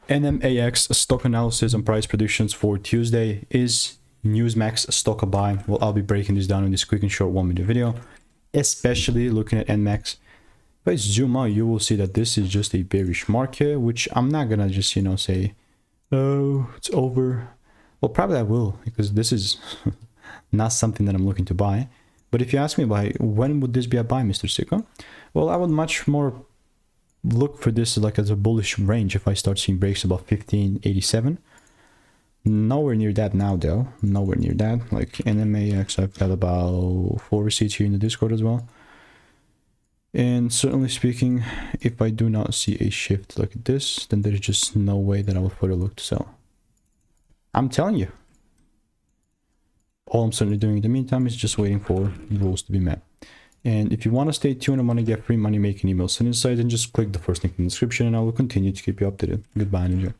NMAX stock analysis and price predictions for Tuesday. Is Newsmax stock a buy? Well, I'll be breaking this down in this quick and short 1-minute video, especially looking at NMAX. If I zoom out, you will see that this is just a bearish market, which I'm not gonna just, you know, say, oh, it's over. Well, probably I will, because this is not something that I'm looking to buy. But if you ask me when would this be a buy, Mr. Sicko? Well, I would much more look for this like as a bullish range if I start seeing breaks above 1587. Nowhere near that now though, nowhere near that. Like NMAX, I've got about 4 receipts here in the Discord as well. And certainly speaking, if I do not see a shift like this, then there's just no way that I will further look to sell. I'm telling you. All I'm certainly doing in the meantime is just waiting for rules to be met. And if you want to stay tuned and want to get free money making emails and insights, then just click the first link in the description and I will continue to keep you updated. Goodbye and enjoy.